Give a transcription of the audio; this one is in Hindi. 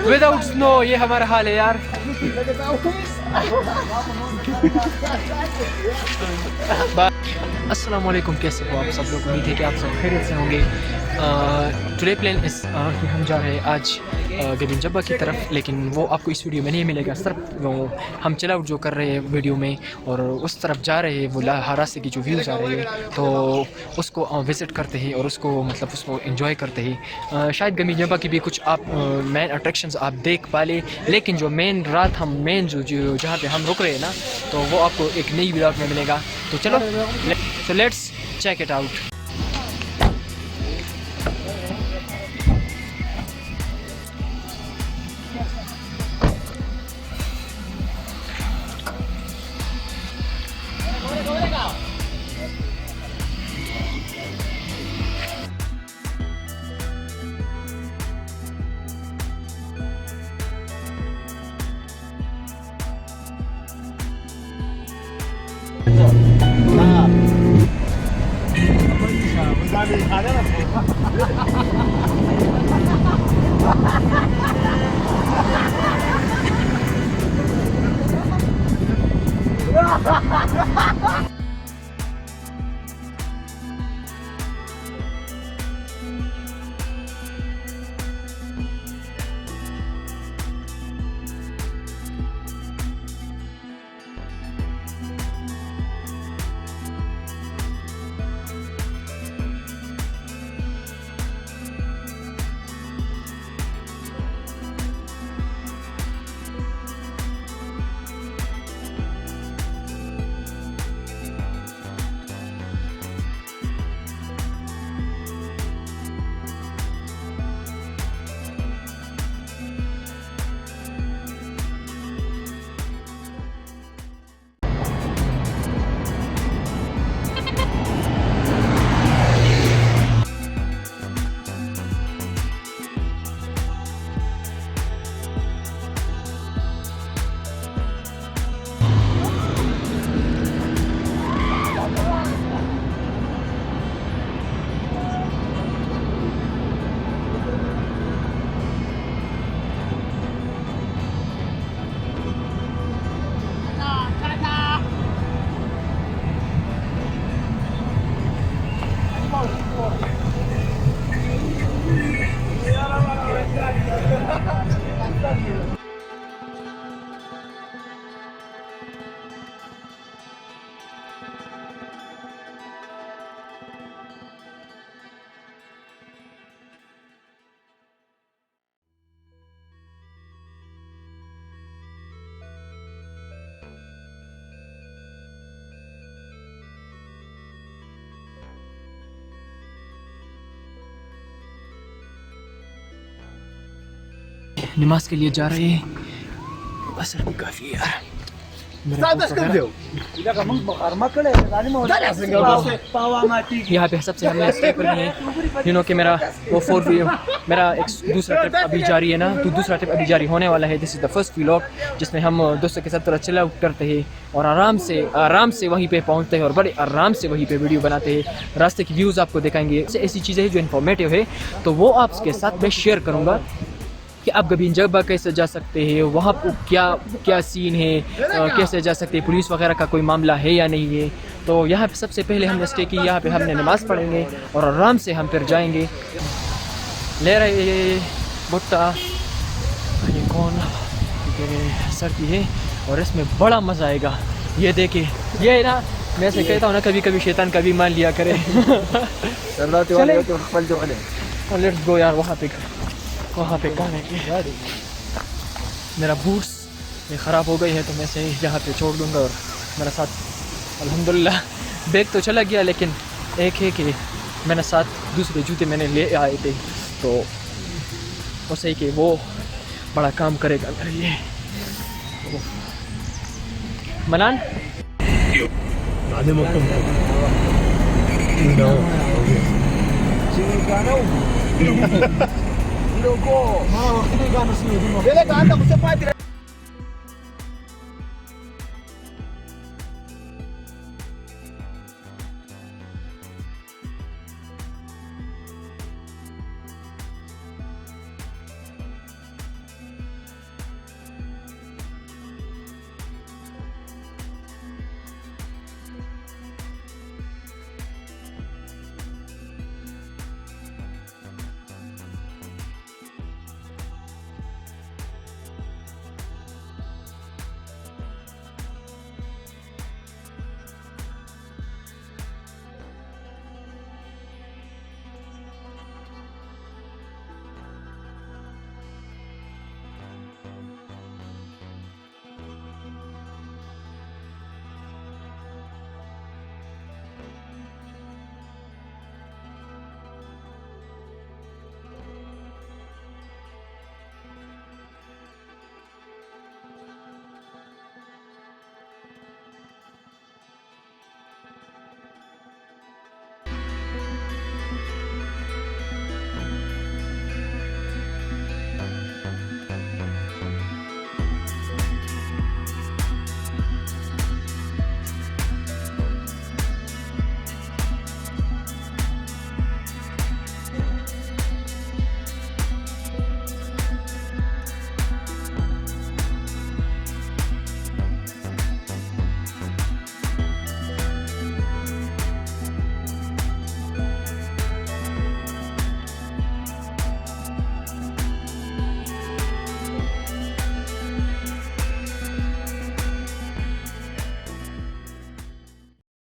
विदाउट स्नो ये हमारा हाल है यार। अस्सलाम वालेकुम, कैसे हो आप सब लोग? उम्मीद है कि आप सब खैरियत से होंगे। टुडे प्लान इस कि हम जा रहे हैं आज गबीन जब्बा की तरफ, लेकिन वो आपको इस वीडियो में नहीं मिलेगा। सिर्फ वो हम चिल आउट जो कर रहे हैं वीडियो में और उस तरफ जा रहे हैं, वो रास्ते की जो व्यूज़ आ रहे हैं तो उसको विज़िट करते हैं और उसको मतलब उसको एंजॉय करते हैं। शायद गबीन जब्बा की भी कुछ आप मेन अट्रैक्शंस आप देख पा ले, लेकिन जो मेन रात हम मेन जो जहाँ पे हम रुक रहे हैं ना, तो वो आपको एक नई व्लॉग में मिलेगा। तो चलो so let's check it out. नमाज के लिए जा रहे हैं, बस अभी काफ़ी है यार। यहाँ पे सबसे हमने स्टे करनी है, यू नो कि मेरा वो मेरा एक दूसरा ट्रिप अभी जारी है ना, तो दूसरा ट्रिप अभी जारी होने वाला है। This is the first vlog जिसमें हम दोस्तों के साथ थोड़ा चिल आउट करते हैं और आराम से वहीं पे पहुँचते हैं और बड़े आराम से वहीं पे वीडियो बनाते हैं। रास्ते की व्यूज़ आपको दिखाएंगे, ऐसी चीज़ें हैं जो इन्फॉर्मेटिव है, तो वो आपके साथ मैं शेयर करूँगा कि आप गबीन जब्बा कैसे जा सकते हैं, वहाँ पर क्या सीन है, कैसे जा सकते हैं, पुलिस वगैरह का कोई मामला है या नहीं है। तो यहाँ पे सबसे पहले हमने स्टे की, यहाँ पे हमने नमाज़ पढ़ेंगे और आराम से हम फिर जाएंगे। ले रहे भुट्टा, ये कौन सर्दी है और इसमें बड़ा मज़ा आएगा। ये देखिए, ये ना मैं से कहता हूँ ना, कभी कभी शैतान का भी मान लिया करे। लेट्स गो यार, वहाँ पे कहाँ है मेरा बूट्स ये ख़राब हो गई है, तो मैं से यहाँ पे छोड़ दूँगा। और मेरा साथ अल्हम्दुलिल्लाह बैग तो चला गया, लेकिन एक है कि मैंने साथ दूसरे जूते मैंने ले आए थे, तो वो सही कि वो बड़ा काम करेगा मेरे लिए। मनान Logo. Mau ini kan sini. Bele kan tak usah